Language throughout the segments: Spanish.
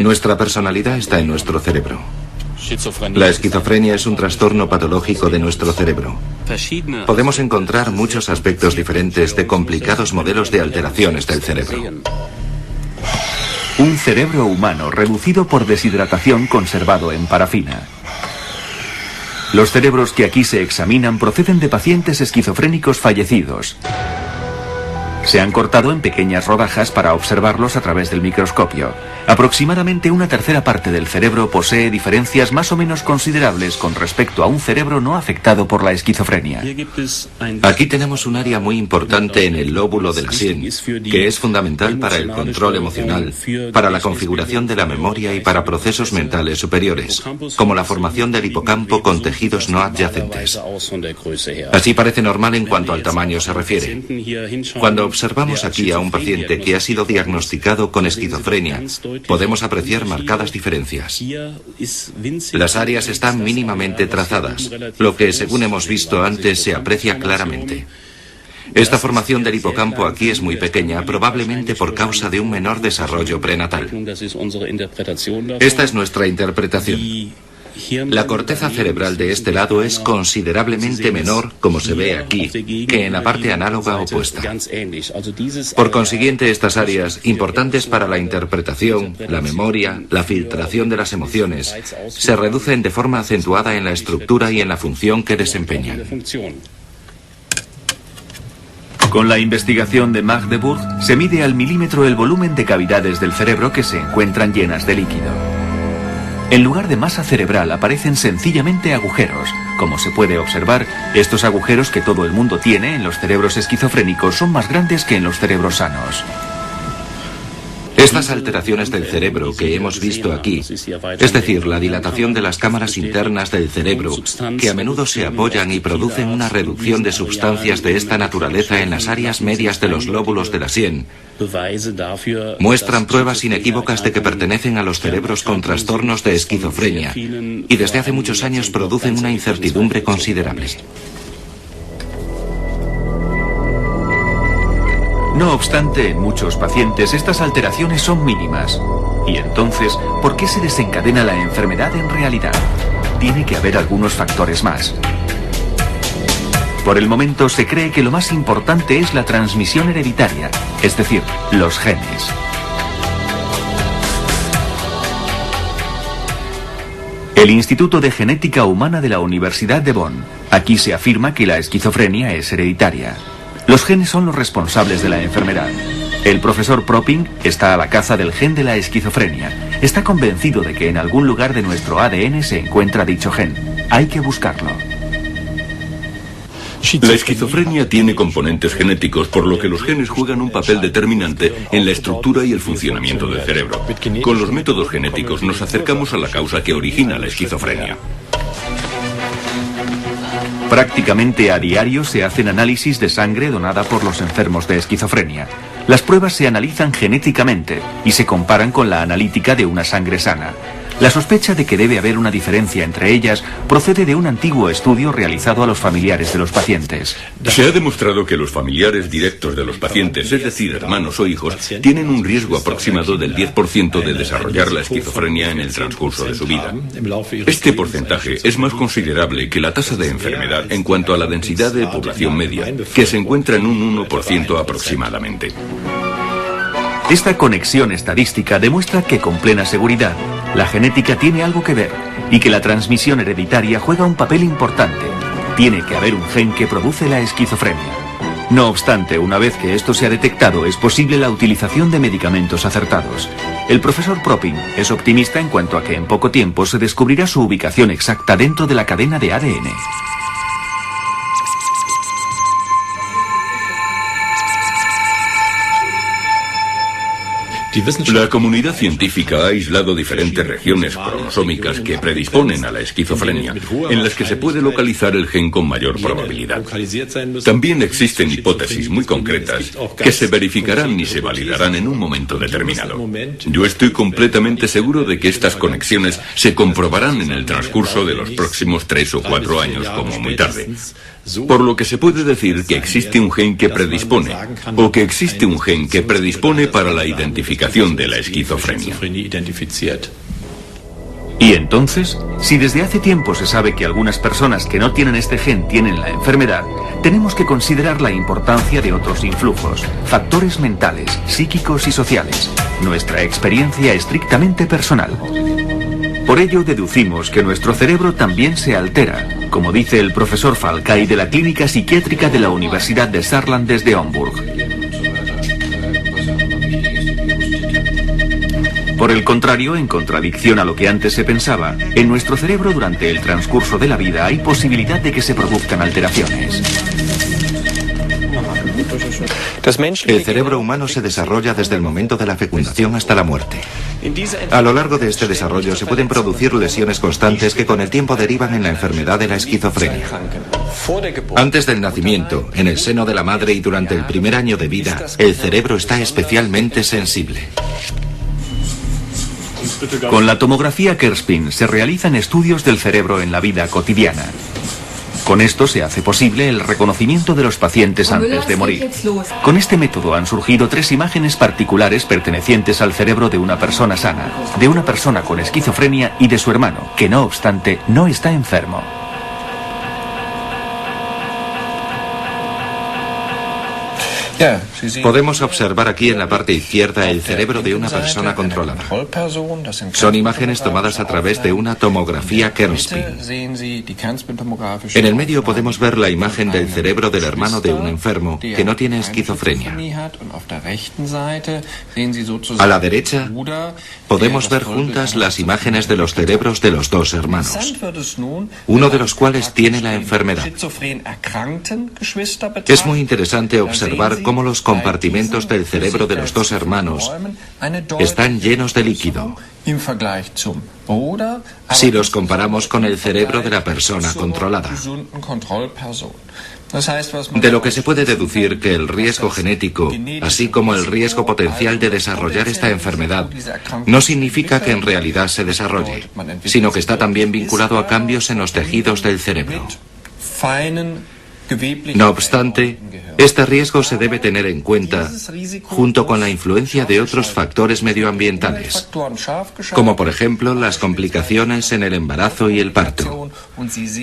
Nuestra personalidad está en nuestro cerebro. La esquizofrenia es un trastorno patológico de nuestro cerebro. Podemos encontrar muchos aspectos diferentes de complicados modelos de alteraciones del cerebro. Un cerebro humano reducido por deshidratación conservado en parafina. Los cerebros que aquí se examinan proceden de pacientes esquizofrénicos fallecidos. Se han cortado en pequeñas rodajas para observarlos a través del microscopio. Aproximadamente una tercera parte del cerebro posee diferencias más o menos considerables con respecto a un cerebro no afectado por la esquizofrenia. Aquí tenemos un área muy importante en el lóbulo de la sien, que es fundamental para el control emocional, para la configuración de la memoria y para procesos mentales superiores, como la formación del hipocampo con tejidos no adyacentes. Así parece normal en cuanto al tamaño se refiere. Cuando observamos aquí a un paciente que ha sido diagnosticado con esquizofrenia, podemos apreciar marcadas diferencias. Las áreas están mínimamente trazadas, lo que, según hemos visto antes, se aprecia claramente. Esta formación del hipocampo aquí es muy pequeña, probablemente por causa de un menor desarrollo prenatal. Esta es nuestra interpretación. La corteza cerebral de este lado es considerablemente menor, como se ve aquí, que en la parte análoga opuesta. Por consiguiente, estas áreas, importantes para la interpretación, la memoria, la filtración de las emociones, se reducen de forma acentuada en la estructura y en la función que desempeñan. Con la investigación de Magdeburg, se mide al milímetro el volumen de cavidades del cerebro que se encuentran llenas de líquido. En lugar de masa cerebral aparecen sencillamente agujeros. Como se puede observar, estos agujeros que todo el mundo tiene en los cerebros esquizofrénicos son más grandes que en los cerebros sanos. Estas alteraciones del cerebro que hemos visto aquí, es decir, la dilatación de las cámaras internas del cerebro, que a menudo se apoyan y producen una reducción de sustancias de esta naturaleza en las áreas medias de los lóbulos de la sien, muestran pruebas inequívocas de que pertenecen a los cerebros con trastornos de esquizofrenia y desde hace muchos años producen una incertidumbre considerable. No obstante, en muchos pacientes estas alteraciones son mínimas. Y entonces, ¿por qué se desencadena la enfermedad en realidad? Tiene que haber algunos factores más. Por el momento se cree que lo más importante es la transmisión hereditaria, es decir, los genes. El Instituto de Genética Humana de la Universidad de Bonn. Aquí se afirma que la esquizofrenia es hereditaria. Los genes son los responsables de la enfermedad. El profesor Propping está a la caza del gen de la esquizofrenia. Está convencido de que en algún lugar de nuestro ADN se encuentra dicho gen. Hay que buscarlo. La esquizofrenia tiene componentes genéticos, por lo que los genes juegan un papel determinante en la estructura y el funcionamiento del cerebro. Con los métodos genéticos nos acercamos a la causa que origina la esquizofrenia. Prácticamente a diario se hacen análisis de sangre donada por los enfermos de esquizofrenia. Las pruebas se analizan genéticamente y se comparan con la analítica de una sangre sana. La sospecha de que debe haber una diferencia entre ellas procede de un antiguo estudio realizado a los familiares de los pacientes. Se ha demostrado que los familiares directos de los pacientes, es decir, hermanos o hijos, tienen un riesgo aproximado del 10% de desarrollar la esquizofrenia en el transcurso de su vida. Este porcentaje es más considerable que la tasa de enfermedad en cuanto a la densidad de población media, que se encuentra en un 1% aproximadamente. Esta conexión estadística demuestra que con plena seguridad la genética tiene algo que ver y que la transmisión hereditaria juega un papel importante. Tiene que haber un gen que produce la esquizofrenia. No obstante, una vez que esto se ha detectado, es posible la utilización de medicamentos acertados. El profesor Propping es optimista en cuanto a que en poco tiempo se descubrirá su ubicación exacta dentro de la cadena de ADN. La comunidad científica ha aislado diferentes regiones cromosómicas que predisponen a la esquizofrenia, en las que se puede localizar el gen con mayor probabilidad. También existen hipótesis muy concretas que se verificarán y se validarán en un momento determinado. Yo estoy completamente seguro de que estas conexiones se comprobarán en el transcurso de los próximos 3 o 4 años, como muy tarde. Por lo que se puede decir que existe un gen que predispone, o que existe un gen que predispone para la identificación de la esquizofrenia. Y entonces, si desde hace tiempo se sabe que algunas personas que no tienen este gen tienen la enfermedad, tenemos que considerar la importancia de otros influjos, factores mentales, psíquicos y sociales, nuestra experiencia estrictamente personal. Por ello deducimos que nuestro cerebro también se altera, como dice el profesor Falcay de la Clínica Psiquiátrica de la Universidad de Saarland desde Hamburg. Por el contrario, en contradicción a lo que antes se pensaba, en nuestro cerebro durante el transcurso de la vida hay posibilidad de que se produzcan alteraciones. El cerebro humano se desarrolla desde el momento de la fecundación hasta la muerte. A lo largo de este desarrollo se pueden producir lesiones constantes que con el tiempo derivan en la enfermedad de la esquizofrenia. Antes del nacimiento, en el seno de la madre y durante el primer año de vida, el cerebro está especialmente sensible. Con la tomografía Kerspin se realizan estudios del cerebro en la vida cotidiana. Con esto se hace posible el reconocimiento de los pacientes antes de morir. Con este método han surgido 3 imágenes particulares pertenecientes al cerebro de una persona sana, de una persona con esquizofrenia y de su hermano, que no obstante no está enfermo. Podemos observar aquí en la parte izquierda el cerebro de una persona controlada. Son imágenes tomadas a través de una tomografía Kernspin. En el medio podemos ver la imagen del cerebro del hermano de un enfermo que no tiene esquizofrenia. A la derecha podemos ver juntas las imágenes de los cerebros de los 2 hermanos, uno de los cuales tiene la enfermedad. Es muy interesante observar cómo los compartimentos del cerebro de los 2 hermanos están llenos de líquido, si los comparamos con el cerebro de la persona controlada. De lo que se puede deducir que el riesgo genético, así como el riesgo potencial de desarrollar esta enfermedad, no significa que en realidad se desarrolle, sino que está también vinculado a cambios en los tejidos del cerebro. No obstante, este riesgo se debe tener en cuenta junto con la influencia de otros factores medioambientales, como por ejemplo las complicaciones en el embarazo y el parto,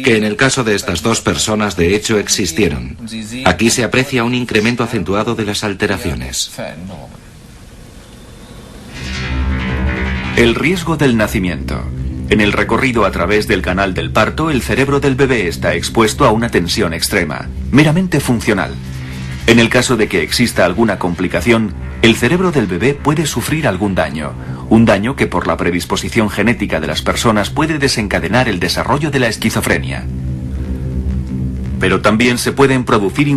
que en el caso de estas 2 personas de hecho existieron. Aquí se aprecia un incremento acentuado de las alteraciones. El riesgo del nacimiento. En el recorrido a través del canal del parto, el cerebro del bebé está expuesto a una tensión extrema, meramente funcional. En el caso de que exista alguna complicación, el cerebro del bebé puede sufrir algún daño, un daño que por la predisposición genética de las personas puede desencadenar el desarrollo de la esquizofrenia. Pero también se pueden producir